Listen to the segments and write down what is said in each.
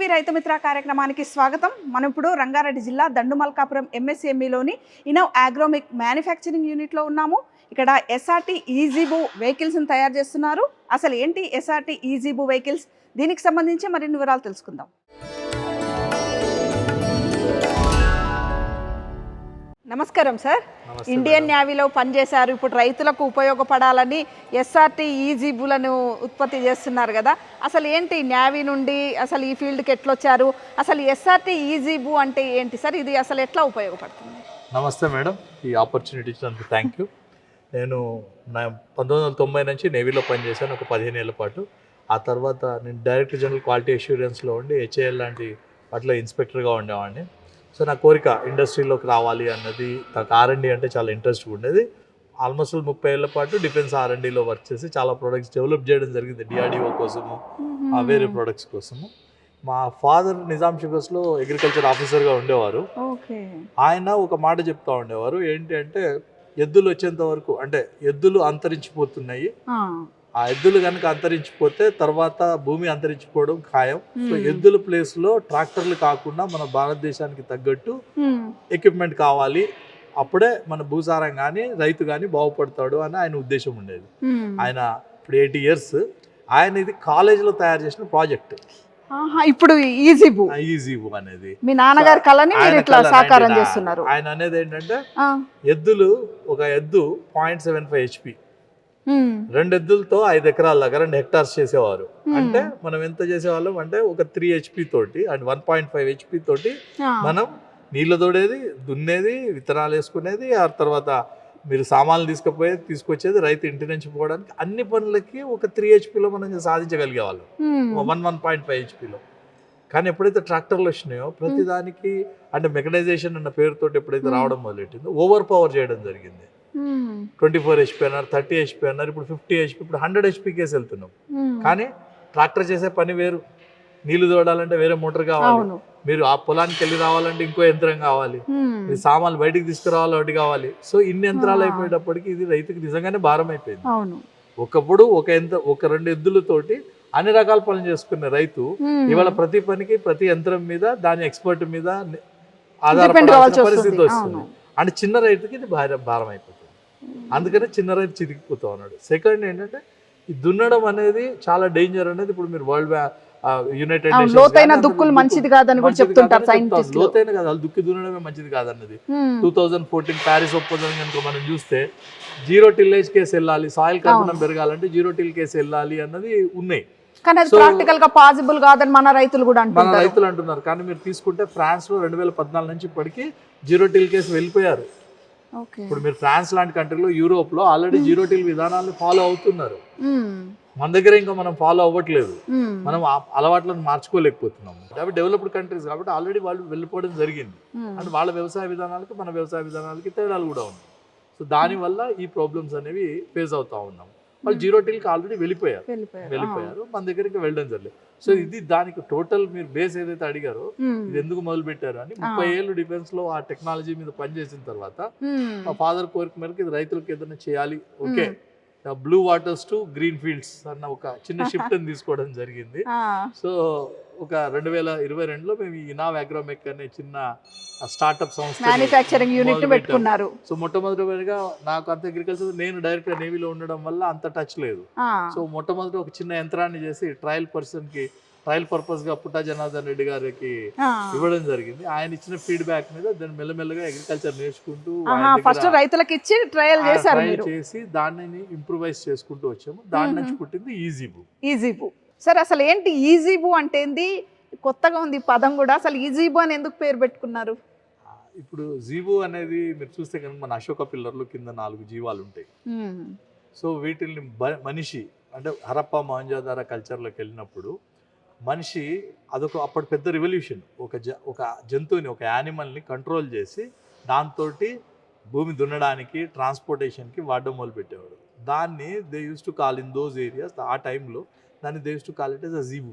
TV Rythu Mitra కార్యక్రమానికి స్వాగతం. మనం ఇప్పుడు రంగారెడ్డి జిల్లా దండుమల్కాపురం ఎంఎస్ఎంఈలోని ఇన్నోవ్ అగ్రోమిక్ మ్యానుఫ్యాక్చరింగ్ యూనిట్లో ఉన్నాము. ఇక్కడ ఎస్ఆర్టీ ఈజీబూ వెహికల్స్ని తయారు చేస్తున్నారు. అసలు ఏంటి ఎస్ఆర్టీ ఈజీబూ వెహికల్స్, దీనికి సంబంధించి మరిన్ని వివరాలు తెలుసుకుందాం. నమస్కారం సార్. ఇండియన్ నేవీలో పనిచేశారు, ఇప్పుడు రైతులకు ఉపయోగపడాలని ఎస్ఆర్టీ ఈజీబూలను ఉత్పత్తి చేస్తున్నారు కదా. అసలు ఏంటి నేవీ నుండి అసలు ఈ ఫీల్డ్కి ఎట్లా వచ్చారు, అసలు ఎస్ఆర్టీ ఈజీబూ అంటే ఏంటి సార్, ఇది అసలు ఎట్లా ఉపయోగపడుతుంది? నమస్తే మేడం, ఈ ఆపర్చునిటీ ఇచ్చినందుకు థ్యాంక్ యూ. నేను 1990 నుంచి నేవీలో పనిచేశాను ఒక 15 ఏళ్ల పాటు. ఆ తర్వాత నేను డైరెక్టర్ జనరల్ క్వాలిటీ అష్యూరెన్స్లో ఉండి హెచ్ఏఎల్ లాంటి వాటిలో ఇన్స్పెక్టర్గా ఉండేవాడిని. సో నా కోరిక ఇండస్ట్రీలోకి రావాలి అన్నది, నాకు ఆర్ఎండి అంటే చాలా ఇంట్రెస్ట్గా ఉండేది. ఆల్మోస్ట్ 30 ఏళ్ల పాటు డిఫెన్స్ ఆర్ఎండిలో వర్క్ చేసి చాలా ప్రోడక్ట్స్ డెవలప్ చేయడం జరిగింది, డిఆర్డిఓ కోసము, వేరే ప్రోడక్ట్స్ కోసము. మా ఫాదర్ నిజాం షుగర్స్లో అగ్రికల్చర్ ఆఫీసర్గా ఉండేవారు. ఆయన ఒక మాట చెప్తా ఉండేవారు, ఏంటి అంటే ఎద్దులు వచ్చేంత వరకు, అంటే ఎద్దులు అంతరించిపోతున్నాయి, ఆ ఎద్దులు కనుక అంతరించిపోతే తర్వాత భూమి అంతరించిపోవడం ఖాయం. సో ఎద్దుల ప్లేస్ లో ట్రాక్టర్లు కాకుండా మన భారతదేశానికి తగ్గట్టు ఎక్విప్మెంట్ కావాలి, అప్పుడే మన భూసారం కానీ రైతు కానీ బాగుపడతాడు అని ఆయన ఉద్దేశం ఉండేది. ఆయన ఇప్పుడు 80 years, ఆయన ఇది కాలేజీలో తయారు చేసిన ప్రాజెక్ట్. ఇప్పుడు ఈజీబూ అనేది మీ నాన్నగారి కళని మీరు ఇట్లా సాకారం చేస్తున్నారు. ఆయన అనేది ఏంటంటే ఎద్దులు, ఒక ఎద్దు 0.75 HP, 2 ఎద్దులతో 5 ఎకరాల దాకా 2 hectares చేసేవారు. అంటే మనం ఎంత చేసేవాళ్ళం అంటే ఒక 3 HP తోటి అండ్ 1.5 HP తోటి మనం నీళ్లు తోడేది, దున్నేది, విత్తనాలు వేసుకునేది, ఆ తర్వాత మీరు సామాన్లు తీసుకొచ్చేది, రైతు ఇంటి నుంచి పోవడానికి, అన్ని పనులకి ఒక 3 HPలో మనం సాధించగలిగేవాళ్ళం, 1.5 HPలో. కానీ ఎప్పుడైతే ట్రాక్టర్లు వచ్చినాయో ప్రతిదానికి, అంటే మెకనైజేషన్ అన్న పేరుతో ఎప్పుడైతే రావడం మొదలెట్టిందో ఓవర్ పవర్ చేయడం జరిగింది. 24 HP అన్నారు, 30 HP అన్నారు, ఇప్పుడు 50 HP, ఇప్పుడు 100 HP కేసి వెళ్తున్నాం. కానీ ట్రాక్టర్ చేసే పని వేరు, నీళ్లు తోడాలంటే వేరే మోటార్ కావాలి, మీరు ఆ పొలానికి వెళ్ళి రావాలంటే ఇంకో యంత్రం కావాలి, మీరు సామాన్లు బయటికి తీసుకురావాలి ఒకటి కావాలి. సో ఇన్ని యంత్రాలు అయిపోయేటప్పటికి ఇది రైతుకి నిజంగానే భారం అయిపోయింది. ఒకప్పుడు ఒక 2 ఎద్దులతోటి అన్ని రకాల పనులు చేసుకునే రైతు ఇవాళ ప్రతి పనికి, ప్రతి యంత్రం మీద, దాని ఎక్స్పర్ట్ మీద ఆధారపడాల్సిన పరిస్థితి వస్తుంది. అంటే చిన్న రైతుకి ఇది భారం అయిపోతుంది. అందుకనే చిన్న రైతు చితికిపోతా ఉన్నాడు. సెకండ్ ఏంటంటే ఈ దున్నడం అనేది చాలా డేంజర్ అనేది, ఇప్పుడు మీరు వరల్డ్ యునైటెడ్ నేషన్స్ లోతైన దుక్కులు మంచిది కాదని కూడా చెప్తుంటారు సైంటిస్టులు. లోతైన కాదు, అది దుక్కి దున్నడమే మంచిది కాదన్నది 2014 ప్యారిస్ ఒప్పందం కనుక మనం చూస్తే, 0 tillage కేసు వెళ్ళాలి, సాయిల్ కార్బనం పెరగాలంటే 0 till కేసు వెళ్ళాలి అన్నది ఉన్నాయి. కానీ అది ప్రాక్టికల్ గా పాసిబుల్ కాదని మన రైతులు కూడా అంటున్నారు. కానీ మీరు తీసుకుంటే ఫ్రాన్స్ లో 2014 నుంచి ఇప్పటికీ 0 till కేసు వెళ్ళిపోయారు. ఇప్పుడు మీరు ఫ్రాన్స్ లాంటి కంట్రీలో, యూరోప్ లో ఆల్రెడీ 0 till విధానాలను ఫాలో అవుతున్నారు. మన దగ్గర ఇంకా మనం ఫాలో అవ్వట్లేదు, మనం అలవాట్లను మార్చుకోలేకపోతున్నాం. కాబట్టి డెవలప్డ్ కంట్రీస్ కాబట్టి ఆల్రెడీ వాళ్ళు వెళ్ళిపోవడం జరిగింది. అంటే వాళ్ళ వ్యవసాయ విధానాలకి మన వ్యవసాయ విధానాలకి తేడాలు కూడా ఉన్నాయి. సో దానివల్ల ఈ ప్రాబ్లమ్స్ అనేవి ఫేస్ అవుతా ఉన్నాం. వాళ్ళు 0 tillకి ఆల్రెడీ వెళ్ళిపోయారు, మన దగ్గరికి వెళ్ళడం జరిగింది. సో ఇది దానికి టోటల్ మీరు బేస్ ఏదైతే అడిగారో, ఇది ఎందుకు మొదలు పెట్టారు అని, 30 ఏళ్ళు డిఫెన్స్ లో ఆ టెక్నాలజీ మీద పనిచేసిన తర్వాత మా ఫాదర్ కోరిక మేరకు ఇది రైతులకు ఏదైనా చేయాలి, okay, blue waters to green fields అన్న ఒక చిన్న షిఫ్ట్ అని తీసుకోవడం జరిగింది. సో ఒక 2022లో మేము ఇన్నోవ్ అగ్రోమిక్ అనే చిన్న స్టార్ట్అప్ సంస్థ, మ్యానుఫ్యాక్చరింగ్ యూనిట్ పెట్టుకున్నారు. సో మొట్టమొదటిగా నాకు అంత అగ్రికల్చర్, నేను డైరెక్ట్ నేవీలో ఉండడం వల్ల అంత టచ్ లేదు. సో మొట్టమొదటి ఒక చిన్న యంత్రాన్ని చేసి ట్రయల్ పర్పస్ గా పుట్టా జనార్దన్ రెడ్డి గారికి ఇవ్వడం జరిగింది. ఆయన ఇచ్చిన ఫీడ్బ్యాక్ మీద దాన్ని మెల్లమెల్లగా అగ్రికల్చర్ నేర్చుకుంటూ ఫస్ట్ రైతులకు ఇచ్చి ట్రయల్ చేసి దాన్ని ఇంప్రూవైజ్ చేసుకుంటూ వచ్చాము. దాని నుంచి పుట్టింది ఈజీబూ. సార్ అసలు ఏంటి ఈజీబూ అంటే ఏంది? కొత్తగా ఉంది పదం కూడా. అసలు ఈజీబూ అని ఎందుకు పేరు పెట్టుకున్నారు? ఇప్పుడు జీబూ అనేది మీరు చూస్తే కనుక మన అశోక పిల్లర్లు కింద 4 జీవాలు ఉంటాయి. సో వీటిని మనిషి, అంటే హరప్ప మొహంజోదారో కల్చర్లోకి వెళ్ళినప్పుడు మనిషి అదొక అప్పటి పెద్ద రివల్యూషన్. ఒక జంతువుని, ఒక యానిమల్ని కంట్రోల్ చేసి దాంతో భూమి దున్నడానికి, ట్రాన్స్పోర్టేషన్కి వాడడం మొదలుపెట్టేవాడు. దాన్ని they use to call in those areas, ఆ టైంలో దాన్ని they use to call it yes a jeep.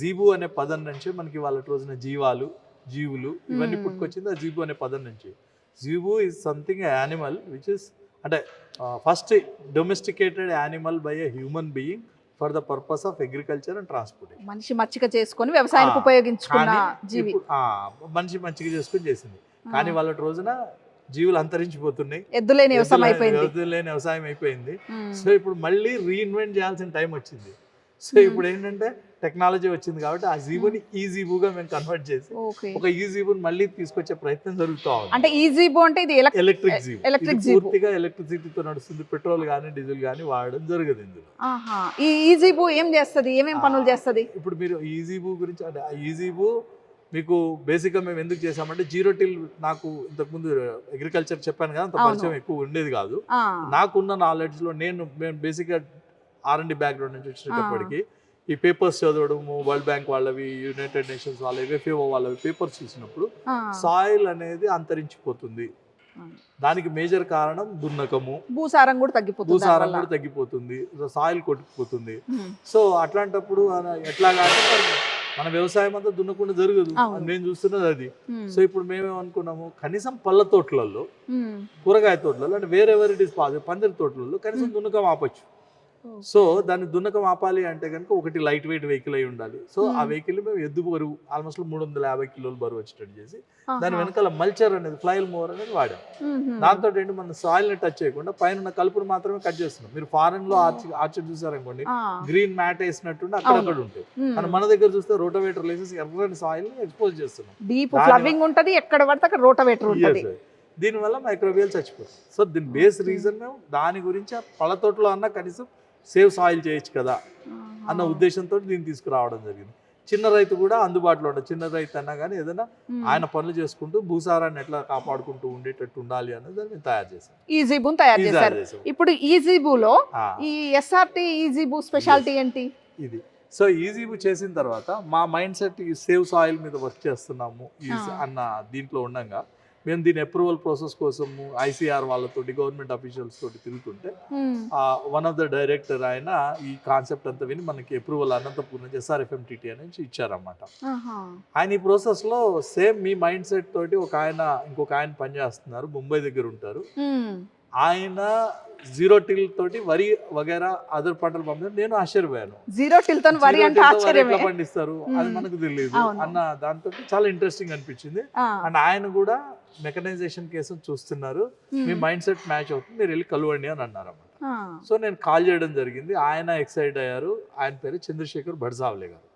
Jeep అనే పదం నుంచి మనకి వాళ్ళ రోజున జీవులు ఇవన్నీ పుట్టుకొచ్చింది ఆ జీబు అనే పదం నుంచి. Zebu is something animal which is, అంటే first domesticated animal by a human being for the purpose of agriculture and transportation. మనిషి మచ్చిక చేసుకొని వ్యవసాయానికి ఉపయోగించుకున్న జీవి. మనిషి మంచిగా చేసుకొని చేసింది. కానీ వాళ్ళ రోజున జీవులు అంతరించిపోతున్నాయి, ఎద్దులేని వ్యవసాయం అయిపోయింది. ఎద్దులేని వ్యవసాయం అయిపోయింది. సో ఇప్పుడు మళ్ళీ రీఇన్వెంట్ చేయాల్సిన టైం వచ్చింది. సో ఇప్పుడు ఏంటంటే టెక్నాలజీ వచ్చింది కాబట్టి ఆ జీబుని ఈ జీబుగా మేము కన్వర్ట్ చేసి ఒక ఈ జీబుని మళ్ళీ తీసుకొచ్చే ప్రయత్నం జరుగుతా ఉంది. అంటే ఈ జీబు అంటే ఇది ఎలక్ట్రిక్ జీబు. ఎలక్ట్రిక్ జీబు పూర్తిగా ఎలక్ట్రిసిటీతో నడుస్తుంది. పెట్రోల్ కానీ డీజిల్ కానీ వాడడం జరగదు ఇందులో. ఈ జీబు ఏం చేస్తుంది, ఏమేం పనులు చేస్తుంది? ఇప్పుడు మీరు ఈ జీబు గురించి అంటే ఈ జీబు మీకు బేసిక్గా మేము ఎందుకు చేసామంటే జీరో టిల్ నాకు ఇంతకుముందు అగ్రికల్చర్ చెప్పాను కదా, అంత పరిచయం ఎక్కువ ఉండేది కాదు. నాకున్న నాలెడ్జ్లో మేము బేసిక్గా R&D బ్యాక్గ్రౌండ్ నుంచి వచ్చినప్పటికీ ఈ పేపర్స్ చదవడము, వరల్డ్ బ్యాంక్ వాళ్ళవి, యునైటెడ్ నేషన్స్ వాళ్ళవి, FAO వాళ్ళవి పేపర్స్ చూసినప్పుడు సాయిల్ అనేది అంతరించిపోతుంది. దానికి మేజర్ కారణం దున్నకము, భూసారం కూడా తగ్గిపోతుంది, సాయిల్ కొట్టుకుపోతుంది. సో అట్లాంటప్పుడు ఎట్లాగా మన వ్యవసాయం అంతా దున్నకుండా జరగదు. నేను చూస్తున్నది అది. సో ఇప్పుడు మేమేమనుకున్నాము, కనీసం పళ్ళ తోటలలో, కూరగాయ తోటలలో అంటే వేరే వెరైటీస్ పందిరి తోటలలో కనీసం దున్నకం ఆపచ్చు. సో దాన్ని దున్నకం ఆపాలి అంటే కనుక ఒకటి లైట్ వెయిట్ వెహికల్ అయి ఉండాలి. సో ఆ వెహికల్ మేము ఎద్దు బరువు ఆల్మోస్ట్ 350 కిలోలు బరువు వచ్చేటట్టు చేసి దాని వెనకాల మల్చర్ అనేది ఫ్లైల్ మోవర్ అనేది వాడాం. దాంతో ఏంటి, మన సాయిల్ ని టచ్ చేయకుండా పైన కలుపును మాత్రమే కట్ చేస్తున్నాం. మీరు ఫారెన్ లో ఆర్చర్ చూసారనుకోండి, గ్రీన్ మ్యాట్ వేసినట్టు అక్కడక్కడ ఉంటాయి. మన దగ్గర చూస్తే రోటోవేటర్ లేసేసి ఎర్రని సాయిల్ ని ఎక్స్పోజ్ చేస్తున్నాం. డీప్ ఫ్లవింగ్ ఉంటది, ఎక్కడ పడితే అక్కడ రోటోవేటర్ ఉంటది. దీనివల్ల మైక్రోబియల్ చచ్చిపోతుంది. సో దీని బేస్ రీజన్ మేము దాని గురించి పళ్ళ తోటలో అన్న కనీసం సేవ్ సాయిల్ చేయొచ్చు కదా అన్న ఉద్దేశంతో దీన్ని తీసుకురావడం జరిగింది. చిన్న రైతు కూడా అందుబాటులో ఉండదు. చిన్న రైతు అన్నా కానీ ఏదైనా ఆయన పనులు చేసుకుంటూ భూసారాన్ని ఎట్లా కాపాడుకుంటూ ఉండేటట్టు ఉండాలి అనేది దాన్ని మేము తయారు చేసాం. ఈ జీబుని తయారు చేశారు. ఇప్పుడు ఈ జీబులో ఈ SRT ఈ జీబు స్పెషాలిటీ ఏంటి? ఇది సో ఈ జీబు చేసిన తర్వాత మా మైండ్ సెట్ ఈ సేవ్ సాయిల్ మీద వర్క్ చేస్తున్నాము అన్న దీంట్లో ఉండగా మేము దీని అప్రూవల్ ప్రాసెస్ కోసము ICR వాళ్ళతోటి, గవర్నమెంట్ అఫీషియల్స్ తోటి తిరుగుతుంటే వన్ ఆఫ్ ద డైరెక్టర్ ఆయన ఈ కాన్సెప్ట్ అంతా విని మనకి అప్రూవల్ అనంతపూర్ నుంచి SRFMTT నుంచి ఇచ్చారన్నమాట. ఆయన ఈ ప్రాసెస్ లో సేమ్ మీ మైండ్ సెట్ తోటి ఇంకొక ఆయన పనిచేస్తున్నారు, ముంబై దగ్గర ఉంటారు. ఆయన జీరో టిల్ తోటి వరి వగైరా అదర్ పంటలు పంపిస్తారు. నేను ఆశ్చర్యపోయాను, జీరో టిల్ తో వరి అంటే ఆశ్చర్యమే, పండిస్తారు అది మనకు తెలియదు అన్న దాంతో చాలా ఇంట్రెస్టింగ్ అనిపించింది. అండ్ ఆయన కూడా మెకనైజేషన్ కేసు చూస్తున్నారు, మీ మైండ్ సెట్ మ్యాచ్ అవుతుంది, మీరు వెళ్ళి కలవండి అని అన్నారు అన్నమాట. సో నేను కాల్ చేయడం జరిగింది. ఆయన ఎక్సైట్ అయ్యారు. ఆయన పేరు చంద్రశేఖర్ బడ్సావ్లే గారు.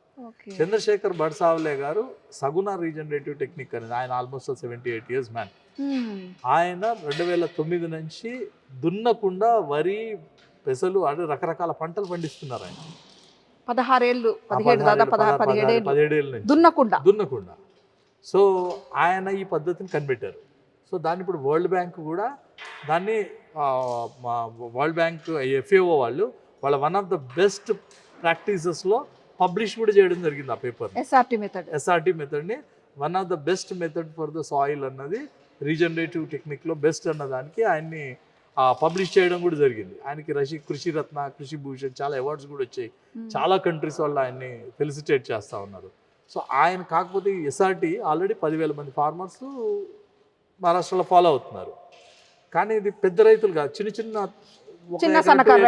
చంద్రశేఖర్ బడ్సావ్లే గారు సగుణ రీజనరేటివ్ టెక్నిక్ అనేది, ఆయన ఆల్మోస్ట్ 78 years మ్యాన్. ఆయన 2009 నుంచి దున్నకుండా వరి, పెసలు అంటే రకరకాల పంటలు పండిస్తున్నారు. ఆయన 17 ఏళ్ళు 17 ఏళ్ళు దున్నకుండా. సో ఆయన ఈ పద్ధతిని కనిపెట్టారు. సో దాన్ని ఇప్పుడు వరల్డ్ బ్యాంక్ కూడా దాన్ని వరల్డ్ బ్యాంక్ FAO వాళ్ళు వాళ్ళ వన్ ఆఫ్ ద బెస్ట్ ప్రాక్టీసెస్లో పబ్లిష్ కూడా చేయడం జరిగింది ఆ పేపర్. SRT మెథడ్ని one of the best method for the soil అన్నది, రీజనరేటివ్ టెక్నిక్లో బెస్ట్ అన్నదానికి ఆయన్ని పబ్లిష్ చేయడం కూడా జరిగింది. ఆయనకి కృషి రత్న, కృషి భూషణ్ చాలా అవార్డ్స్ కూడా వచ్చాయి. చాలా కంట్రీస్ వాళ్ళు ఆయన్ని ఫెలిసిటేట్ చేస్తూ ఉన్నారు. సో ఆయన కాకపోతే SRT ఆల్రెడీ 10,000 మంది ఫార్మర్స్ మహారాష్ట్రలో ఫాలో అవుతున్నారు. కానీ ఇది పెద్ద రైతులు కాదు, చిన్న సన్నకారు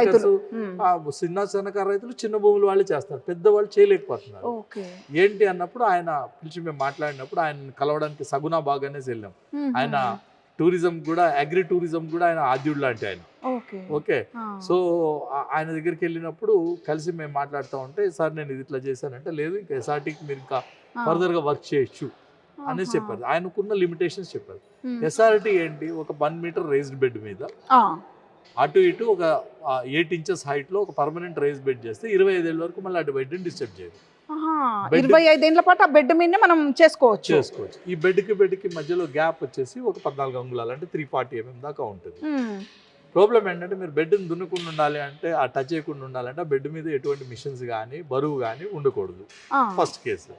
రైతులు చిన్న భూములు వాళ్ళు చేస్తారు, పెద్దవాళ్ళు చేయలేకపోతున్నారు. ఏంటి అన్నప్పుడు ఆయన పిలిచి మేము మాట్లాడినప్పుడు ఆయన కలవడానికి సగుణ బాగానే వెళ్ళాం. ఆయన టూరిజం కూడా, అగ్రి టూరిజం కూడా ఆయన ఆద్యుడు లాంటి ఆయన. ఓకే, సో ఆయన దగ్గరికి వెళ్ళినప్పుడు కలిసి మేము మాట్లాడుతూ ఉంటే, సార్ నేను ఇది ఇట్లా చేశానంటే, లేదు ఇంకా SRTకి మీరు ఇంకా ఫర్దర్గా వర్క్ చేయొచ్చు అనేసి చెప్పారు. ఆయనకున్న లిమిటేషన్స్ చెప్పారు. SRT ఏంటి, ఒక 1 meter రేస్డ్ బెడ్ మీద అటు ఇటు ఒక 8 inches హైట్లో ఒక పర్మనెంట్ రేస్ బెడ్ చేస్తే 25 ఏళ్ళ వరకు మళ్ళీ అటు బెడ్ని డిస్టర్బ్ చేయదు. 25 ఏళ్ల పాటు ఆ బెడ్ మీదనే మనం చేసుకోవచ్చు. ఈ బెడ్కి మధ్యలో గ్యాప్ వచ్చేసి ఒక 14 అంగుళాలు అంటే 340 mm దాకా ఉంటుంది. ప్రాబ్లం ఏంటంటే, మీరు బెడ్ని దున్నకుండా ఉండాలి అంటే, ఆ టచ్ చేయకుండా ఉండాలంటే ఆ బెడ్ మీద ఎటువంటి మిషన్స్ కానీ బరువు కానీ ఉండకూడదు, ఫస్ట్ కేసు.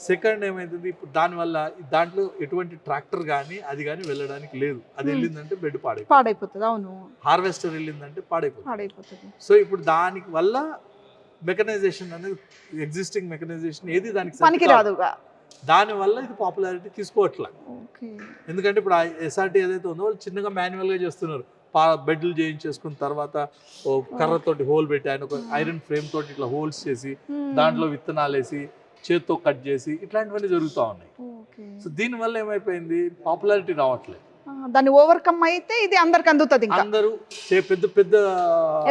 సెకండ్ ఏమైతుంది, ఇప్పుడు దానివల్ల దాంట్లో ఎటువంటి ట్రాక్టర్ కానీ అది కానీ వెళ్ళడానికి లేదు. అది వెళ్ళిందంటే బెడ్ పాడైపోతుంది. అవును, హార్వెస్టర్ వెళ్ళిందంటే పాడైపోతుంది. సో ఇప్పుడు దానికి వల్ల మెకనైజేషన్ అనేది, ఎగ్జిస్టింగ్ మెకనైజేషన్ ఏది దానికి పనికిరాదు. దానివల్ల ఇది పాపులారిటీ తీసుకోవట్లే. ఎందుకంటే ఇప్పుడు SRT ఏదైతే ఉందో వాళ్ళు చిన్నగా మాన్యువల్గా చేస్తున్నారు. బెడ్లు చేయించేసుకున్న తర్వాత ఓ కర్రతోటి హోల్ పెట్టి ఆయన ఒక ఐరన్ ఫ్రేమ్ తోటి ఇట్లా హోల్స్ చేసి దాంట్లో విత్తనాలు వేసి చేత్తో కట్ చేసి ఇట్లాంటివన్నీ జరుగుతూ ఉన్నాయి. సో దీనివల్ల ఏమైపోయింది, పాపులారిటీ రావట్లేదు. దాన్ని ఓవర్కమ్ అయితే ఇది అందరికి అందుతుంది. అందరూ పెద్ద పెద్ద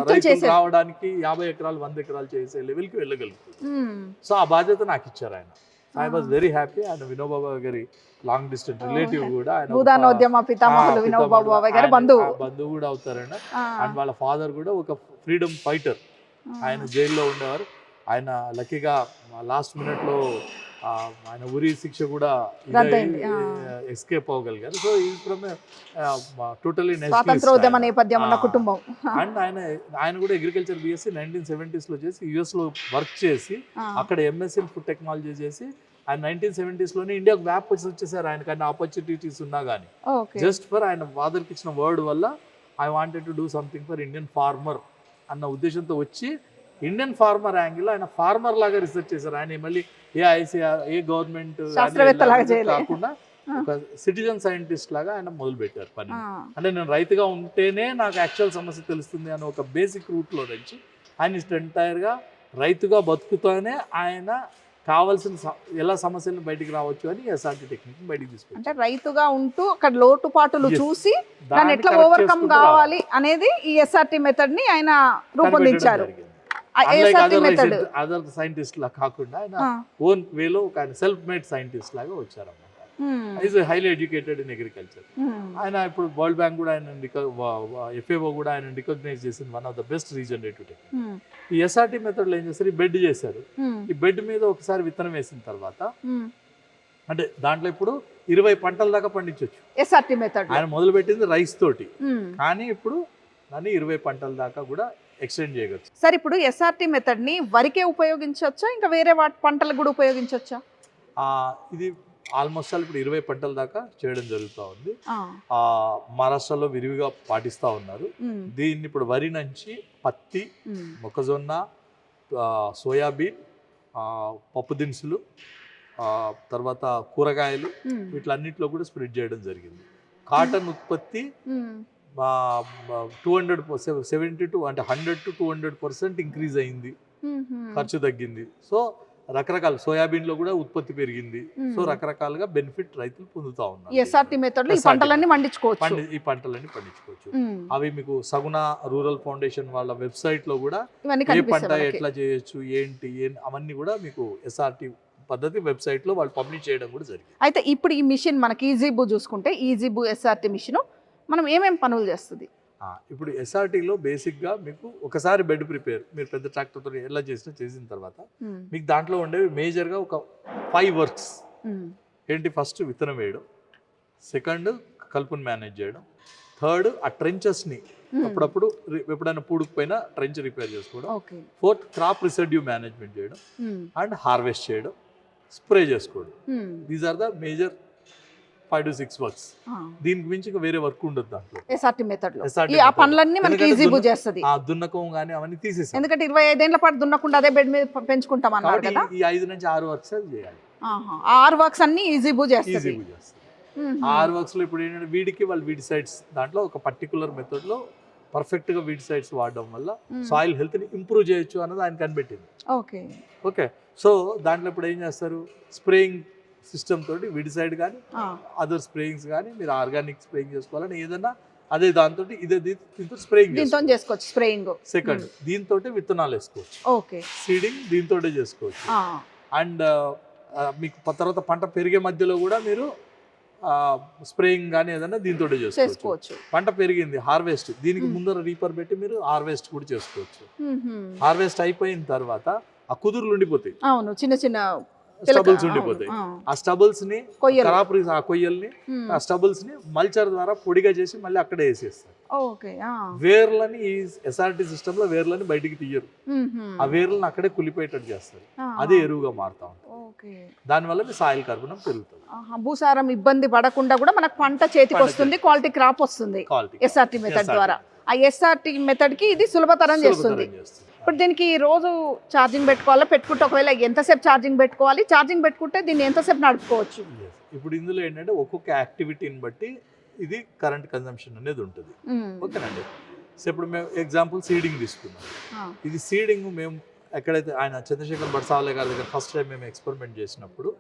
రైతులు రావడానికి 50 ఎకరాలు 100 ఎకరాలు చేసే లెవెల్కి వెళ్ళగలుగుతుంది. సో ఆ బాధ్యత నాకు ఇచ్చారు ఆయన. I was very happy. ఆయన వినోబాబా గారి లాంగ్ డిస్టెన్స్ రిలేటివ్ కూడా, బంధువు కూడా అవుతారండి. అండ్ వాళ్ళ ఫాదర్ కూడా ఒక ఫ్రీడమ్ ఫైటర్. ఆయన జైల్లో ఉండేవారు. ఆయన లక్కీగా లాస్ట్ మినిట్ లో ఆయన ఉరి శిక్ష కూడా ఎస్కేప్ అవ్వగలిగారు. సో ఈ ఫ్రమ్ టోటలీ స్వాతంత్రోద్యమ నేపథ్యం ఉన్న కుటుంబం. అండ్ ఆయన కూడా అగ్రికల్చర్ బిఎస్సి 1970s లో చేసి యుఎస్ లో వర్క్ చేసి అక్కడ ఎంఎస్సీ ఇన్ ఫుడ్ టెక్నాలజీ చేసి ఆయన 1970s లోనే ఇండియాకు వ్యాప్ వచ్చేసారు. ఆయనకు అన్ని ఆపర్చునిటీస్ ఉన్నా కానీ జస్ట్ ఫర్ ఆయన ఫాదర్కి ఇచ్చిన వర్డ్ వల్ల I wanted to do something for Indian farmer అన్న ఉద్దేశంతో వచ్చి ఇండియన్ ఫార్మర్ యాంగిల్ ఆయన ఫార్మర్ లాగా రీసెర్చ్ చేశారు. ఆయన మళ్ళీ ఏ గవర్నమెంట్ కాకుండా ఒక సిటిజన్ సైంటిస్ట్ లాగా ఆయన మొదలు పెట్టారు పని. అంటే నేను రైతుగా ఉంటేనే నాకు యాక్చువల్ సమస్య తెలుస్తుంది అని ఒక బేసిక్ రూట్ లో నుంచి ఆయన ఎంటైర్ గా రైతుగా బతుకుతూనే ఆయన కావాల్సిన ఎలా సమస్యలను బయటికి రావచ్చు అని ఎస్ఆర్టీ టెక్నిక్ బయటికి తీసుకొచ్చారు. అంటే రైతుగా ఉంటూ అక్కడ లోటుపాటులు చూసి దాన్ని ఎట్లా ఓవర్కమ్ కావాలి అనేది ఈ ఎస్ఆర్టీ మెథడ్ ని ఆయన రూపొందించారు. అదర్ సైంటిస్ట్ లా కాకుండా ఆయన ఓన్ వేలో ఒక సెల్ఫ్ మేడ్ సైంటిస్ట్ లాగా వచ్చారన్నమాట. Is highly educated in agriculture. ఆయన ఇప్పుడు వరల్డ్ బ్యాంక్ కూడా ఆయన FAO కూడా ఆయన రికగ్నైజ్ చేసింది one of the best regenerative technique. ఈ ఎస్ఆర్టీ మెథడ్ లో ఏం చేస్తారు, ఈ బెడ్ చేశారు. ఈ బెడ్ మీద ఒకసారి విత్తనం వేసిన తర్వాత అంటే దాంట్లో ఇప్పుడు 20 పంటల దాకా పండించవచ్చు. ఎస్ఆర్టీ మెథడ్ ఆయన మొదలు పెట్టింది రైస్ తోటి, కానీ ఇప్పుడు దాన్ని 20 పంటల దాకా కూడా ఎక్స్టెండ్ చేయవచ్చు. సార్ ఇప్పుడు ఎస్ఆర్టీ మెథడ్ ని వరికే ఉపయోగించవచ్చా, ఇంకా వేరే పంటలకు కూడా ఉపయోగించవచ్చా? ఇది ఆల్మోస్ట్ ఇప్పుడు 20 పంటల దాకా చేయడం జరుగుతూ ఉంది. మహారాష్ట్రలో విరివిగా పాటిస్తూ ఉన్నారు దీన్ని. ఇప్పుడు వరి నుంచి పత్తి, మొక్కజొన్న, సోయాబీన్, పప్పు దినుసులు, తర్వాత కూరగాయలు వీటిలన్నింటిలో కూడా స్ప్రెడ్ చేయడం జరిగింది. కాటన్ ఉత్పత్తి 270 to 100 to 200% ఇంక్రీజ్ అయింది, ఖర్చు తగ్గింది. సో రకరకాల సోయాబీన్ లో కూడా ఉత్పత్తి పెరిగింది. సో రకరకాలుగా బెనిఫిట్ రైతులు పొందుతా ఉన్నారు. ఎస్ఆర్టీ మెథడ్ లో ఈ పంటలన్నీ పండించుకోవచ్చు. ఈ పంటలన్నీ పండించుకోవచ్చు. అవి మీకు సగుణ రూరల్ ఫౌండేషన్ వాళ్ళ వెబ్సైట్ లో కూడా ఏ పంట ఎట్లా చేయొచ్చు ఏంటి అవన్నీ కూడా మీకు ఎస్ఆర్టీ పద్ధతి వెబ్సైట్ లో వాళ్ళు పబ్లిష్ చేయడం కూడా జరిగింది. అయితే ఇప్పుడు ఈ మిషన్ మనకి ఈజీబూ చూసుకుంటే, ఈజీబూ ఎస్ఆర్టీ మిషన్ మనం ఏమేమి పనులు చేస్తుంది? ఇప్పుడు ఎస్ఆర్టీలో బేసిక్గా మీకు ఒకసారి బెడ్ ప్రిపేర్ మీరు పెద్ద ట్రాక్టర్తో ఎలా చేసిన తర్వాత మీకు దాంట్లో ఉండేవి మేజర్గా ఒక 5 వర్క్స్ ఏంటి. ఫస్ట్ విత్తనం వేయడం, సెకండ్ కలుపుని మేనేజ్ చేయడం, థర్డ్ ఆ ట్రెంచెస్ని అప్పుడప్పుడు ఎప్పుడైనా పూడుకుపోయినా ట్రెంచ్ రిపేర్ చేసుకోవడం, ఫోర్త్ క్రాప్ రిసెడ్యూ మేనేజ్మెంట్ చేయడం అండ్ హార్వెస్ట్ చేయడం, స్ప్రే చేసుకోవడం. These are the major 5 to 6 works. దీనికి మించి వేరే వర్క్ ఉండదు దాంట్లో ఎస్ఆర్టీ మెథడ్ లో. ఆ పనులన్నీ మనకి ఈజీబూ చేస్తది. దున్నకం గానీ అవన్నీ తీసేసాం, ఎందుకంటే 25 ఏళ్ల పాటు దున్నకుండా అదే బెడ్ మీద పెంచుకుంటాం అన్నారు కదా. ఈ 5 నుంచి 6 వర్క్స్ చేయాలి. 6 వర్క్స్ అన్ని ఈజీబూ చేస్తది. 6 వర్క్స్ లో ఇప్పుడు ఏంటంటే వీడికి వాళ్ళు వీడి సైడ్స్ దాంట్లో ఒక పర్టికులర్ మెథడ్ లో పర్ఫెక్ట్ గా వీడి సైడ్స్ వాడడం వల్ల సాయిల్ హెల్త్ ని ఇంప్రూవ్ చేయొచ్చు అన్నది ఆయన కనిపెట్టింది. ఓకే సో దాంట్లో ఇప్పుడు ఏం చేస్తారు, స్ప్రేయింగ్ సిస్టమ్ తోటి విడిసైడ్ కానీ అదర్ స్ప్రేయింగ్స్ కానీ మీరు ఆర్గానిక్ స్ప్రేయింగ్ చేసుకోవాలని ఏదన్నా అదే దాంతో ఇదే దీంతో స్ప్రేయింగ్ చేసుకోవచ్చు. స్ప్రేయింగ్ సెకండ్ దీంతో విత్తనాలు వేసుకోవచ్చు. ఓకే సీడింగ్ దీంతో చేసుకోవచ్చు. అండ్ మీకు తర్వాత పంట పెరిగే మధ్యలో కూడా మీరు స్ప్రేయింగ్ కానీ ఏదన్నా దీంతో చేసుకోవచ్చు. పంట పెరిగింది హార్వెస్ట్, దీనికి ముందర రీపర్ పెట్టి మీరు హార్వెస్ట్ కూడా చేసుకోవచ్చు. హార్వెస్ట్ అయిపోయిన తర్వాత ఆ కుదురులు ఉండిపోతాయి, అవును, చిన్న చిన్న స్టబుల్స్ ఉండిపోతాయి. ఆ స్టబుల్స్ ని కొయ్యల్ని ఆ స్టబుల్స్ ని మల్చర్ ద్వారా పొడిగా చేసి మళ్ళీ అక్కడే వేసేస్తారు. వేర్లని ఈ ఎస్ఆర్టీ సిస్టమ్ లో వేర్లని బయటికి తీయరు, ఆ వేర్లను అక్కడే కులిపోయేటట్టు చేస్తారు. అదే ఎరువుగా మారుతా ఉంటుంది. దానివల్ల మీ సాయిల్ కార్బనం పెరుగుతుంది. భూసారం ఇబ్బంది పడకుండా కూడా మనకు పంట చేతికి వస్తుంది, క్వాలిటీ క్రాప్ వస్తుంది ఎస్ఆర్టీ మెథడ్ ద్వారా. ఆ ఎస్ఆర్టీ మెథడ్ కి ఇది సులభతరం చేస్తుంది. ఇప్పుడు దీనికి రోజు ఛార్జింగ్ పెట్టుకోవాలా, పెట్టుకుంటే ఒకవేళ ఎంతసేపు ఛార్జింగ్ పెట్టుకోవాలి, ఛార్జింగ్ పెట్టుకుంటే దీన్ని ఎంతసేపు నడుపుకోవచ్చు? ఇప్పుడు ఇందులో ఏంటంటే ఒక్కొక్క యాక్టివిటీని బట్టి ఇది కరెంట్ కన్జంప్షన్ అనేది ఉంటుంది. ఓకేనండి. సో ఇప్పుడు మేము ఎగ్జాంపుల్ సీడింగ్ తీసుకున్నాం. ఇది సీడింగ్ మేము ఎక్కడైతే ఆయన చంద్రశేఖర్ బట్సావలే గారి దగ్గర ఫస్ట్ టైం మేము ఎక్స్పెరిమెంట్ చేసినప్పుడు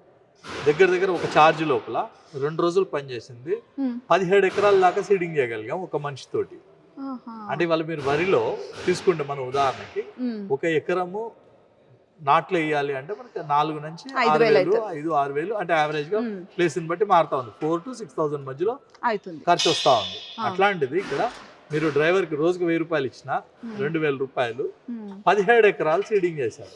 దగ్గర ఒక ఛార్జ్ లోపల 2 రోజులు పనిచేసింది. 17 ఎకరాల దాకా సీడింగ్ చేయగలిగాం ఒక మనిషితోటి. అంటే వాళ్ళు మీరు వరిలో తీసుకుంటే మన ఉదాహరణకి 1 ఎకరము నాట్లు వేయాలి అంటే మనకి 4 నుంచి 6,000 5,000-6,000 అంటే యావరేజ్ గా ప్లేస్ ని బట్టి మారుతా ఉంది. 4,000 to 6,000 మధ్యలో ఖర్చు వస్తా ఉంది. అట్లాంటిది ఇక్కడ మీరు డ్రైవర్ కి రోజుకి 1,000 రూపాయలు ఇచ్చినా 2,000 రూపాయలు 17 ఎకరాలు సీడింగ్ చేశారు.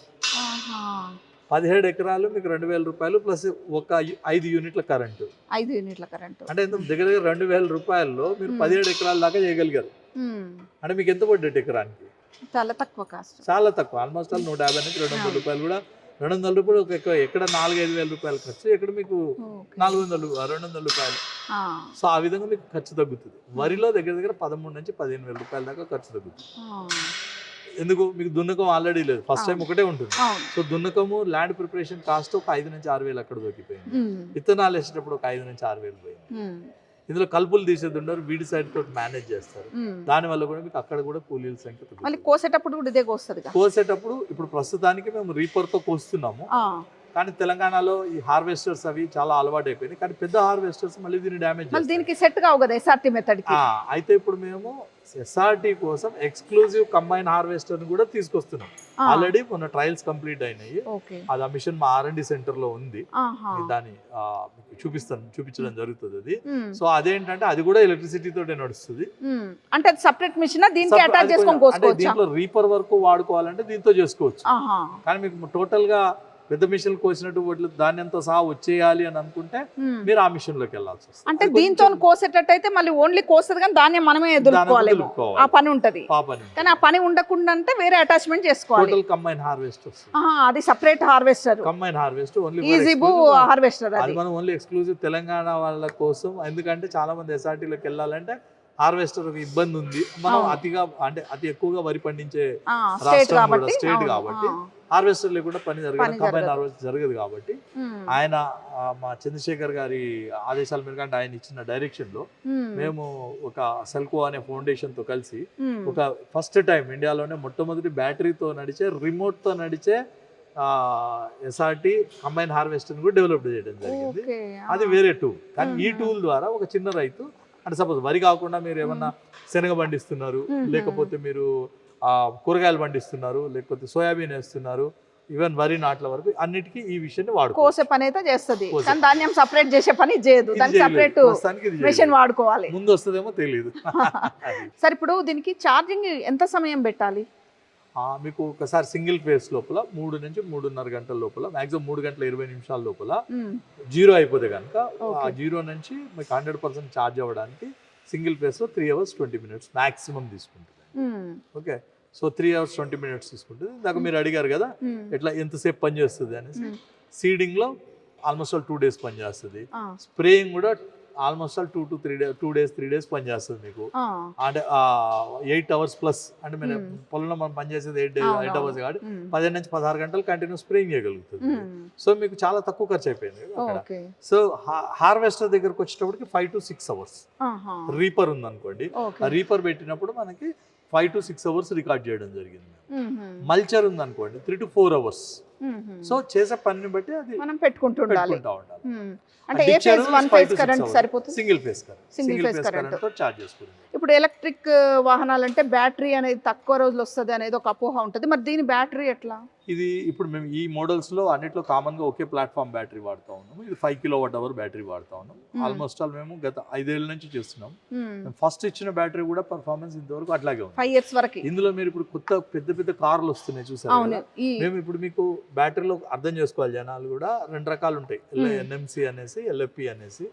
17 ఎకరాలు మీకు 2,000 రూపాయలు ప్లస్ ఒక 5 యూనిట్ల కరెంటు. 5 యూనిట్ల కరెంటు అంటే దగ్గర 2,000 రూపాయల్లో మీరు 17 ఎకరాల దాకా చేయగలిగారు. అంటే మీకు ఎంత పడ్డట్టు ఎకరానికి? చాలా తక్కువ కాస్ట్, చాలా తక్కువ. ఆల్మోస్ట్ 150 నుంచి 200 రూపాయలు కూడా 200 రూపాయలు ఒక ఎక్కడ 4-5 వేల రూపాయలు ఖర్చు, ఎక్కడ మీకు 200 రూపాయలు. సో ఆ విధంగా మీకు ఖర్చు తగ్గుతుంది. వరిలో దగ్గర 13 నుంచి 15,000 రూపాయల దాకా ఖర్చు తగ్గుతుంది. ఎందుకు? మీకు దున్నకం ఆల్రెడీ లేదు, ఫస్ట్ టైం ఒకటే ఉంటుంది. సో దున్నకము ల్యాండ్ ప్రిపరేషన్ కాస్ట్ ఒక 5 నుంచి 6 వేలు అక్కడ దొరికిపోయింది. విత్తనాలు వేసేటప్పుడు ఒక 5 నుంచి 6 వేలు పోయింది. ఇందులో కలుపులు తీసేది ఉండరు, వీడి సైడ్ తోటి మేనేజ్ చేస్తారు. దాని వల్ల కూడా మీకు అక్కడ కూడా కూలీల సంఖ్య తగ్గుతుంది. కోసేటప్పుడు కూడా ఇదే కోస్తుంది. కోసేటప్పుడు ఇప్పుడు ప్రస్తుతానికి మేము రీపర్ తో కోస్తున్నాము. కానీ తెలంగాణలో ఈ హార్వెస్టర్స్ అవి చాలా అలవాటు అయిపోయింది. కానీ పెద్ద హార్వెస్టర్స్ మళ్ళీ దీన్ని డ్యామేజ్ చేస్తాయి. దీనికి సెట్ కావు కదా ఎస్ఆర్టీ మెథడ్ కి. అయితే ఇప్పుడు మేము ఎస్ఆర్టీ కోసం ఎక్స్క్లూజివ్ కంబైన్ హార్వెస్టర్ కూడా తీసుకొస్తున్నాం. ఆల్రెడీ మొన్న ట్రయల్స్ కంప్లీట్ అయినాయి. అది ఆ మిషన్ మా R&D సెంటర్ లో ఉంది. దాన్ని చూపించడం జరుగుతుంది అది. సో అదేంటంటే అది కూడా ఎలక్ట్రిసిటీ తోటే నడుస్తుంది. అంటే సపరేట్ మిషన్ దీనికి అటాచ్ చేసుకొని కోసుకోవచ్చు. దీంట్లో రీపర్ వరకు వాడుకోవాలంటే దీంతో చేసుకోవచ్చు. కానీ మీకు టోటల్ గా పెద్ద మిషన్ కోసినట్టు వాటిలో ధాన్యంతో సహా వచ్చేయాలి అని అనుకుంటే మీరు ఆ మిషన్ లోకి వెళ్ళాల్సి వస్తుంది. అంటే దీంతో కోసేటట్టు అయితే మళ్ళీ ఓన్లీ కోస్తుంది కానీ ధాన్యం మనమే ఎదుర్కోవాలి, ఆ పని ఉంటది. కానీ ఆ పని ఉండకుండా అంటే వేరే అటాచ్మెంట్ చేసుకోవాలి. టోటల్ కంబైన్ హార్వెస్టర్, అది separate harvester, combine harvester only easy harvester. అది మనం ఓన్లీ ఎక్స్క్లూజివ్ తెలంగాణ వాళ్ళ కోసం. ఎందుకంటే చాలా మంది ఎస్ఆర్టీ లోకి వెళ్ళాలంటే హార్వెస్టర్ ఇబ్బంది ఉంది. మనం అతి ఎక్కువగా వరి పండించే రాష్ట్రం కూడా, స్టేట్ కాబట్టి హార్వెస్టర్ లేకుండా పని జరగదు, కంబైన్ హార్వెస్టర్ జరగదు. కాబట్టి ఆయన మా చంద్రశేఖర్ గారి ఆదేశాల మేరకు అంటే ఆయన ఇచ్చిన డైరెక్షన్ లో మేము ఒక సెల్కో అనే ఫౌండేషన్ తో కలిసి ఒక ఫస్ట్ టైం ఇండియాలోనే మొట్టమొదటి బ్యాటరీతో నడిచే రిమోట్ తో నడిచే ఎస్ఆర్టీ కంబైన్ హార్వెస్టర్ కూడా డెవలప్ చేయడం జరిగింది. అది వేరే టూల్. కానీ ఈ టూల్ ద్వారా ఒక చిన్న రైతు అంటే సపోజ్ వరి కాకుండా మీరు ఏమన్నా శనగ పండిస్తున్నారు, లేకపోతే మీరు కూరగాయలు పండిస్తున్నారు, లేకపోతే సోయాబీన్ వేస్తున్నారు, ఈవెన్ వరి నాట్ల వరకు అన్నిటికీ ఈ విషయాన్ని వాడుకోవచ్చు. కోసే పని అయితే చేస్తుంది కానీ ధాన్యం సెపరేట్ చేసే పని చేయదు, దానికి సెపరేట్ మెషిన్ వాడుకోవాలి. ముందు వస్తుందేమో తెలియదు. సరే ఇప్పుడు దీనికి ఛార్జింగ్ ఎంత సమయం పెట్టాలి? మీకు ఒకసారి సింగిల్ ఫేస్ లోపల 3 నుంచి 3.5 గంటల లోపల, మాక్సిమం 3 గంటల 20 నిమిషాల లోపల జీరో అయిపోతే కనుక ఆ జీరో నుంచి మీకు 100% ఛార్జ్ అవ్వడానికి సింగిల్ ఫేస్ లో 3 hours 20 minutes మాక్సిమం తీసుకుంటుంది. ఓకే, సో 3 hours 20 minutes తీసుకుంటుంది. ఇందాక మీరు అడిగారు కదా ఎట్లా ఎంతసేపు పని చేస్తుంది అనేసి. సీడింగ్ లో ఆల్మోస్ట్ 2 days పని చేస్తుంది. స్ప్రేయింగ్ కూడా ఆల్మోస్ట్ 2 days 3 days పని చేస్తుంది మీకు. అంటే 8 hours ప్లస్. అంటే మీరు పొలంలో మనం పనిచేసేది 8 hours కాబట్టి 15 నుంచి 16 గంటలు కంటిన్యూ స్ప్రేయింగ్ చేయగలుగుతుంది. సో మీకు చాలా తక్కువ ఖర్చు అయిపోయింది అక్కడ. సో హార్వెస్టర్ దగ్గరకు వచ్చేటప్పటికి 5 to 6 hours. రీపర్ ఉంది అనుకోండి, ఆ రీపర్ పెట్టినప్పుడు మనకి 5 to 6 hours రికార్డ్ చేయడం జరిగింది. మల్చర్ ఉంది అనుకోండి 3 to 4 hours. సో చేసే పనిని బట్టి అది మనం పెట్టుకుంటూ ఉండాలి. అంటే ఏ ఫేజ్ 1 ఫేజ్ కరెంట్ సరిపోతుంది? సింగిల్ ఫేజ్ కరెంట్ తో చార్జ్ చేసుకుంటాం. ఇప్పుడు ఎలక్ట్రిక్ వాహనాలు అంటే బ్యాటరీ అనేది తక్కువ రోజులు వస్తుంది అనేది ఒక అపోహ ఉంటుంది. మరి దీని బ్యాటరీ ఎట్లా? ఇది ఇప్పుడు మేము ఈ మోడల్స్ లో అన్నిట్లో కామన్ గా ఒకే ప్లాట్ఫామ్ బ్యాటరీ వాడుతా ఉన్నాము. ఇది 5 kWh బ్యాటరీ వాడుతా ఉన్నాం. ఆల్మోస్ట్ ఆల్ మేము గత 5 ఏళ్ల నుంచి చేస్తున్నాం. ఫస్ట్ ఇచ్చిన బ్యాటరీ కూడా పర్ఫార్మెన్స్ ఇంతవరకు అట్లాగే ఉంది, 5 years వరకు. ఇందులో మీరు ఇప్పుడు కొత్త పెద్ద కార్లు వస్తున్నాయి చూసారు. మేము ఇప్పుడు మీకు బ్యాటరీలో అర్థం చేసుకోవాలి, జనాలు కూడా 2 రకాలు ఉంటాయి, NMC అనేసి LFP అనేసి.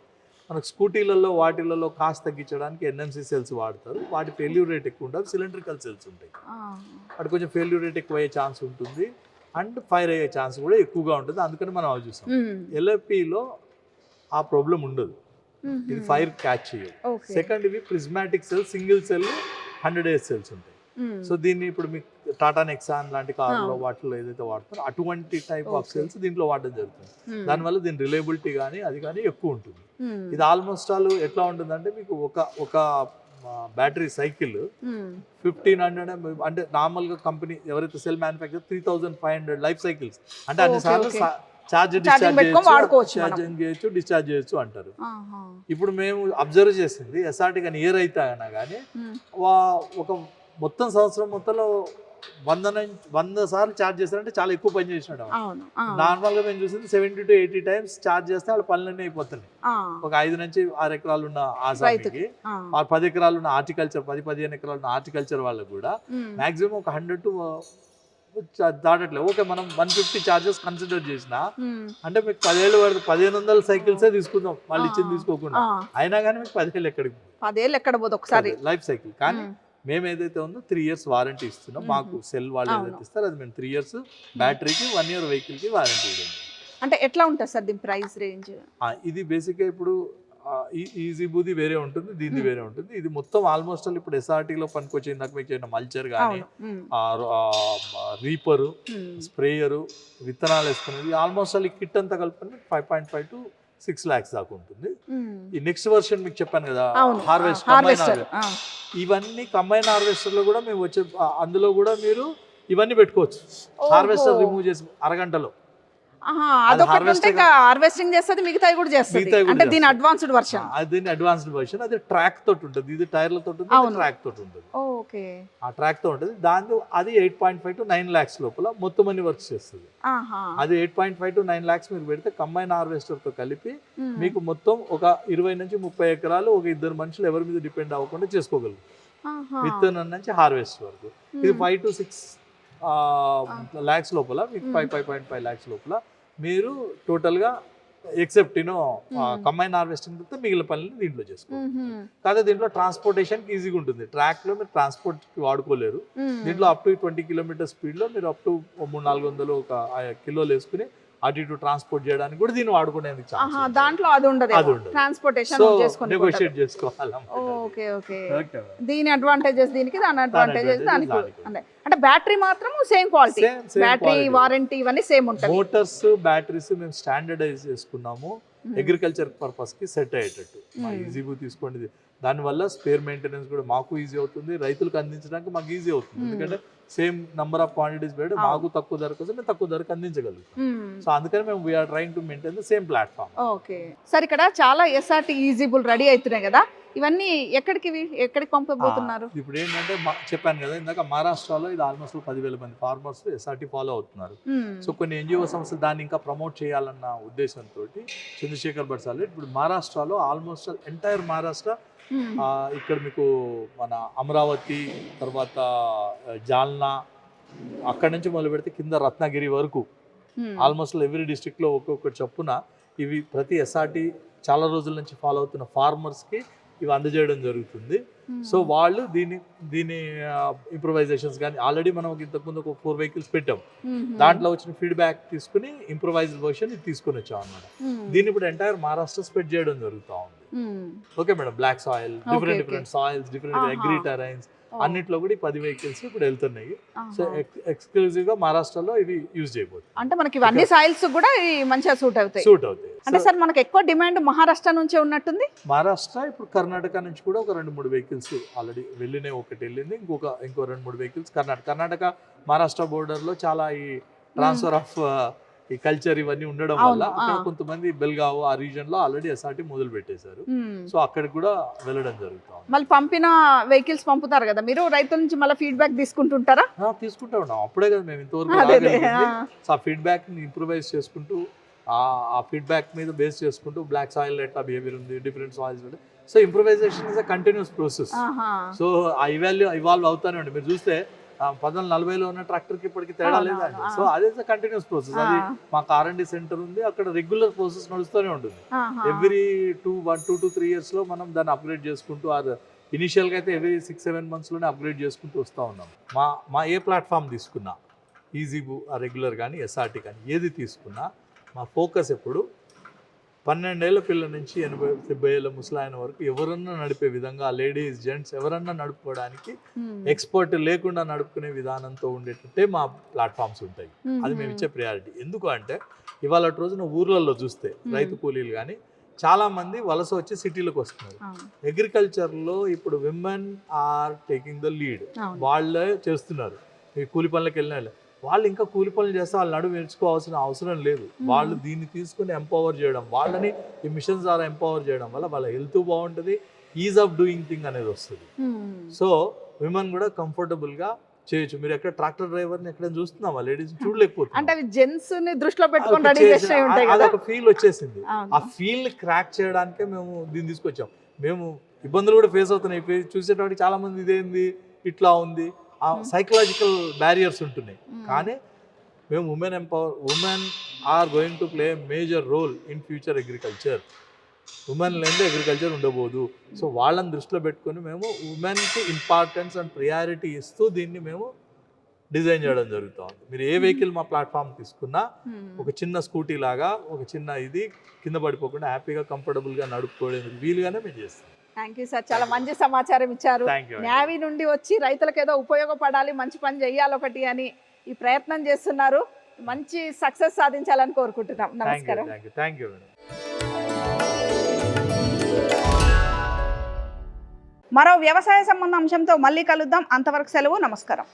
మనకు స్కూటీలలో వాటిలలో కాస్ట్ తగ్గించడానికి NMC సెల్స్ వాడతారు. వాటి ఫెయిల్యూర్ రేట్ ఎక్కువ ఉంటుంది. సిలిండ్రికల్ సెల్స్ ఉంటాయి, వాటి కొంచెం ఫెయిల్యూర్ రేట్ ఎక్కువ అయ్యే ఛాన్స్ ఉంటుంది అండ్ ఫైర్ అయ్యే ఛాన్స్ కూడా ఎక్కువగా ఉంటుంది. అందుకని మనం అవి చూసాం. LFPలో ఆ ప్రాబ్లం ఉండదు, ఇది ఫైర్ క్యాచ్ చేయదు. సెకండ్ ఇవి prismatic cell, single cell 100 days cells ఉంటాయి. సో దీన్ని ఇప్పుడు మీకు టాటా నెక్సాన్ లాంటి కార్లో వాటిలో ఏదైతే వాడతారో అటువంటి టైప్ ఆఫ్ సెల్స్ దీంట్లో వాడడం జరుగుతుంది. దానివల్ల దీని రిలయబిలిటీ కానీ అది కానీ ఎక్కువ ఉంటుంది. ఇది ఆల్మోస్ట్ ఆల్ ఎట్లా ఉంటుందంటే మీకు ఒక బ్యాటరీ సైకిల్ 1500 అంటే నార్మల్గా కంపెనీ ఎవరైతే సెల్ మ్యానుఫ్యాక్చర్ 3500 లైఫ్ సైకిల్స్ అంటే అన్ని సార్లు ఛార్జింగ్ చేయొచ్చు డిశ్చార్జ్ చేయొచ్చు అంటారు. ఇప్పుడు మేము అబ్జర్వ్ చేసింది ఎస్ఆర్టీ కానీ ఇయర్ అయితే అయినా కానీ ఒక మొత్తం సంవత్సరం మొత్తంలో 100 సార్లు ఛార్జ్ చేస్తారంటే చాలా ఎక్కువ పని చేసినాడు. నార్మల్ గా మేము చూసింది 70 to 80 టైమ్స్ ఛార్జ్ చేస్తే వాళ్ళ పనులన్నీ అయిపోతున్నాయి. ఒక 5 నుంచి 6 ఎకరాలు ఉన్న ఆసామికి 10 ఎకరాలు ఉన్న హార్టికల్చర్ 10-15 ఎకరాలు ఉన్న హార్టికల్చర్ వాళ్ళకు కూడా మాక్సిమం ఒక 100 to దాటట్లేదు. ఓకే మనం 150 ఛార్జెస్ కన్సిడర్ చేసినా అంటే మీకు 10 ఏళ్ళు వరకు 1500 సైకిల్సే తీసుకుందాం వాళ్ళు ఇచ్చింది తీసుకోకుండా, అయినా కానీ మీకు 10 ఏళ్ళు ఎక్కడికి 10 ఏళ్ళు ఎక్కడ పోదు ఒకసారి లైఫ్ సైకిల్. కానీ మేము ఏదైతే ఉందో 3 years వారంటీ ఇస్తున్నాం. మాకు సెల్ వాళ్ళు ఏదైతే ఇస్తారో అది మేము 3 years, బ్యాటరీకి 1 year వెహికల్కి వారంటీ ఇవ్వండి. అంటే ఎట్లా ఉంటుంది సార్ దీని ప్రైస్ రేంజ్? ఇది బేసిక్గా ఇప్పుడు ఈజీ బూది వేరే ఉంటుంది, దీన్ని వేరే ఉంటుంది. ఇది మొత్తం ఆల్మోస్ట్ ఇప్పుడు ఎస్ఆర్టీలో పనికొచ్చి ఇందాక మీకు ఏమైనా మల్చర్ కానీ రీపరు స్ప్రేయరు విత్తనాలు వేసుకునేది ఆల్మోస్ట్ ఈ కిట్ అంతా కలుపుకొని 5.5 to 6 lakhs దాకా ఉంటుంది. ఈ నెక్స్ట్ వర్షన్ మీకు చెప్పాను కదా హార్వెస్టర్, ఇవన్నీ కంబైన్ హార్వెస్టర్ లో కూడా మేము వచ్చే అందులో కూడా మీరు ఇవన్నీ పెట్టుకోవచ్చు. హార్వెస్టర్ రిమూవ్ చేసి అరగంటలో హార్వెస్టింగ్ చేస్తుంది, మిగతాయి కూడా చేస్తుంది. అంటే దీని అడ్వాన్స్డ్ వర్షన్, దీని అడ్వాన్స్డ్ వర్షన్. అది ట్రాక్ తోటి ఉంటుంది, ఇది టైర్లతో ఉంటుంది, ట్రాక్ తోటి ఉంటుంది. ఓకే, ఆ ట్రాక్ తో ఉంటుంది. దాంతో అది 8.5 to 9 lakhs లోపల మొత్తం అన్ని వర్క్స్ చేస్తుంది. అది 8.5 to 9 lakhs మీరు పెడితే కంబైన్ హార్వెస్టర్ తో కలిపి మీకు మొత్తం ఒక 20 నుంచి 30 ఎకరాలు ఒక 2 మనుషులు ఎవరి మీద డిపెండ్ అవ్వకుండా చేసుకోగలరు. విత్తనం నుంచి హార్వెస్ట్ వరకు ఇది 5 to 6 lakhs లోపల మీకు 5.5 lakhs లోపల మీరు టోటల్గా ఎక్సెప్ట్ కంబైన్ హార్వెస్టింగ్ తో మిగిలిన పనులు దీంట్లో చేసుకోవాలి. కాకపోతే దీంట్లో ట్రాన్స్పోర్టేషన్ ఈజీగా ఉంటుంది. ట్రాక్ లో మీరు ట్రాన్స్పోర్ట్ కి వాడుకోలేరు. దీంట్లో అప్ టు 20 kilometers స్పీడ్ లో మీరు అప్ టు 300-400 ఒక కిలోలు వేసుకుని అటు ఇటు ట్రాన్స్పోర్ట్ చేయడానికి కూడా దీన్ని వాడుకునేందుకు దాంట్లో అది ఉండదు, ట్రాన్స్పోర్టేషన్ నెగోషియేట్ చేసుకోవాలి. ఓకే ఓకే, దీని అడ్వాంటేజెస్ దీనికి, దాని అడ్వాంటేజెస్ దానికి. అంటే బ్యాటరీ మాత్రం సేమ్ క్వాలిటీ, బ్యాటరీ వారంటీ ఇవన్నీ సేమ్ ఉంటాయి. మోటార్స్ బ్యాటరీస్ మేము స్టాండర్డైజ్ చేసుకున్నాము అగ్రికల్చర్ పర్పస్ కి సెట్ అయ్యేటట్టు. ఈజీగా తీసుకోండి. దానివల్ల స్పేర్ మెయింటెనెన్స్ కూడా మాకు ఈజీ అవుతుంది, రైతులకు అందించడానికి మాకు ఈజీ అవుతుంది. ఎందుకంటే సేమ్ నంబర్ ఆఫ్ క్వాంటిటీస్ పెట్టి మాకు తక్కువ ధర కోసం మేము తక్కువ ధరకు అందించగలుగుతాం. సో అందుకని మేము we're trying to maintain the same platform. Okay sir, ఇక్కడ చాలా ఎస్ఆర్టీ ఈజీబుల్ రెడీ అవుతున్నాయి కదా, ఇవన్నీ ఎక్కడికి పంపబోతున్నారు? ఇప్పుడు ఏంటంటే చెప్పాను కదా ఇందాక, మహారాష్ట్రలో ఇది ఆల్మోస్ట్ 10,000 మంది ఫార్మర్స్ ఎస్ఆర్టీ ఫాలో అవుతున్నారు. సో కొన్ని ఎన్జిఓ సంస్థలు దాన్ని ఇంకా ప్రమోట్ చేయాలన్న ఉద్దేశంతో చంద్రశేఖర్ బడ్సాలి ఇప్పుడు మహారాష్ట్రలో ఆల్మోస్ట్ ఎంటైర్ మహారాష్ట్ర, ఇక్కడ మీకు మన అమరావతి తర్వాత జాల్నా అక్కడ నుంచి మొదలు పెడితే కింద రత్నగిరి వరకు ఆల్మోస్ట్ ఎవ్రీ డిస్ట్రిక్ట్ లో ఒక్కొక్కటి చొప్పున ఇవి ప్రతి ఎస్ఆర్టీ చాలా రోజుల నుంచి ఫాలో అవుతున్న ఫార్మర్స్ కి ఇవి అందజేయడం జరుగుతుంది. సో వాళ్ళు దీని ఇంప్రూవైజేషన్స్ కానీ ఆల్రెడీ మనం ఇంతకుముందు ఒక 4 vehicles పెట్టాం. దాంట్లో వచ్చిన ఫీడ్బ్యాక్ తీసుకుని ఇంప్రూవైజ్డ్ వర్షన్ తీసుకుని వచ్చాం అన్నమాట. దీన్ని ఇప్పుడు ఎంటైర్ మహారాష్ట్ర స్ప్రెడ్ చేయడం జరుగుతూ ఉంది. Okay madam, black soil, different soils, different agri terrains అన్నిట్లో కూడా 10 vehicles ఇప్పుడు వెళ్తున్నాయి. సో ఎక్స్క్లూజివ్ గా మహారాష్ట్రలో ఇవి యూజ్ చేయబోతుంది. అంటే మనకి ఇవన్నీ సాయిల్స్ కూడా మంచిగా సూట్ అవుతాయి. అంటే సార్ మనకి ఎక్కువ డిమాండ్ మహారాష్ట్ర నుంచే ఉన్నట్టుంది. మహారాష్ట్ర ఇప్పుడు కర్ణాటక నుంచి కూడా ఒక 2-3 vehicles ఆల్రెడీ వెళ్ళినాయి. ఒకటి వెళ్ళింది, ఇంకో 2-3 vehicles కర్ణాటక మహారాష్ట్ర బోర్డర్ లో చాలా ఈ ట్రాన్స్ఫర్ ఆఫ్ ఈ కల్చర్ ఇవన్నీ ఉండడం వల్ల అక్కడ కొంతమంది బెల్గావ్ ఆ రీజన్ లో ఆల్రెడీ ఎస్ఆర్టీ మొదలు పెట్టేశారు. సో అక్కడికి కూడా వెళ్ళడం జరుగుతుంది. మళ్ళీ పంపిన వెహికల్స్ పంపుతారు కదా మీరు, రైతుల నుంచి మళ్ళీ ఫీడ్బ్యాక్ తీసుకుంటుంటారా? తీసుకుంటా ఉన్నాం. అప్పుడే కదా మేము ఇంతవరకు ఆ ఫీడ్బ్యాక్ ని ఇంప్రూవైజ్ చేసుకుంటూ ఆ ఫీడ్బ్యాక్ మీద బేస్ చేసుకుంటూ బ్లాక్ సాయిల్ ఎట్లా బిహేవియర్ ఉంది, డిఫరెంట్ సాయిల్స్ ఉంటాయి. So improvisation is a continuous process. So ఆ ఇవాల్వ్ అవుతానే ఉండి మీరు చూస్తే 1940లో ఉన్న ట్రాక్టర్ కి ఇప్పటికి తేడా లేదండి. సో అదే కంటిన్యూస్ ప్రాసెస్. అది మాకు R&D సెంటర్ ఉంది, అక్కడ రెగ్యులర్ ప్రాసెస్ నడుస్తూనే ఉంటుంది. ఎవ్రీ 1-2 to 3 years లో మనం దాన్ని అప్గ్రేడ్ చేసుకుంటూ, ఇనిషియల్ గా అయితే ఎవ్రీ 6-7 months లోనే అప్గ్రేడ్ చేసుకుంటూ వస్తూ ఉన్నాం. మా ఏ ప్లాట్ఫామ్ తీసుకున్నా, ఈజీబు రెగ్యులర్ కానీ ఎస్ఆర్టీ కానీ ఏది తీసుకున్నా మా ఫోకస్ ఎప్పుడు 12 ఏళ్ల పిల్ల నుంచి 80-70 ఏళ్ళ ముసలాయన వరకు ఎవరన్నా నడిపే విధంగా, లేడీస్ జెంట్స్ ఎవరన్నా నడుపుకోవడానికి ఎక్స్పర్ట్ లేకుండా నడుపుకునే విధానంతో ఉండేటట్టే మా ప్లాట్ఫామ్స్ ఉంటాయి. అది మేము ఇచ్చే ప్రయారిటీ. ఎందుకు అంటే ఇవాళ రోజున ఊర్లలో చూస్తే రైతు కూలీలు కానీ చాలా మంది వలస వచ్చి సిటీలకు వస్తున్నారు. అగ్రికల్చర్లో ఇప్పుడు women are taking the lead. వాళ్ళే చేస్తున్నారు. ఈ కూలి పనులకు వెళ్ళిన వాళ్ళు ఇంకా కూలి పనులు చేస్తే వాళ్ళు నడుము నేర్చుకోవాల్సిన అవసరం లేదు. వాళ్ళు దీన్ని తీసుకుని ఎంపవర్ చేయడం, వాళ్ళని ఈ మిషన్స్ ద్వారా ఎంపవర్ చేయడం వల్ల వాళ్ళ హెల్త్ బాగుంటుంది, ఈజ్ ఆఫ్ డూయింగ్ థింగ్ అనేది వస్తుంది. సో విమెన్ కూడా కంఫర్టబుల్గా చేయొచ్చు. మీరు ఎక్కడ ట్రాక్టర్ డ్రైవర్ని ఎక్కడ చూస్తున్నావా లేడీస్ చూడలేకపోతుంది. అంటే అవి జెంట్స్ ని దృష్టిలో పెట్టుకొని రెడీ చేసి ఉంటాయి కదా, అదొక ఫీల్ వచ్చేసింది. ఆ ఫీల్ క్రాక్ చేయడానికే మేము దీన్ని తీసుకొచ్చాం. మేము ఇబ్బందులు కూడా ఫేస్ అవుతున్నాయి. చూసేటప్పటికి చాలా మంది ఇదేంది ఇట్లా ఉంది, ఆ సైకలాజికల్ బ్యారియర్స్ ఉంటున్నాయి. కానీ మేము women are going to play major role in future agriculture. Women లేనిదే అగ్రికల్చర్ ఉండబోదు. సో వాళ్ళని దృష్టిలో పెట్టుకొని మేము ఉమెన్కి ఇంపార్టెన్స్ అండ్ ప్రియారిటీ ఇస్తూ దీన్ని మేము డిజైన్ చేయడం జరుగుతూ ఉంది. మీరు ఏ వెహికల్ మా ప్లాట్ఫామ్ తీసుకున్నా ఒక చిన్న స్కూటీ లాగా ఒక చిన్న ఇది కింద పడిపోకుండా హ్యాపీగా కంఫర్టబుల్గా నడుపుకోవడానికి వీలుగానే మేము చేస్తాం. థ్యాంక్ యూ సార్, చాలా మంచి సమాచారం ఇచ్చారు. న్యావీ నుండి వచ్చి రైతులకు ఏదో ఉపయోగపడాలి, మంచి పని చేయాలి ఒకటి అని ఈ ప్రయత్నం చేస్తున్నారు. మంచి సక్సెస్ సాధించాలని కోరుకుంటున్నాం. నమస్కారం. Thank you madam. మరో వ్యవసాయ సంబంధ అంశంతో మళ్ళీ కలుద్దాం. అంతవరకు సెలవు. నమస్కారం.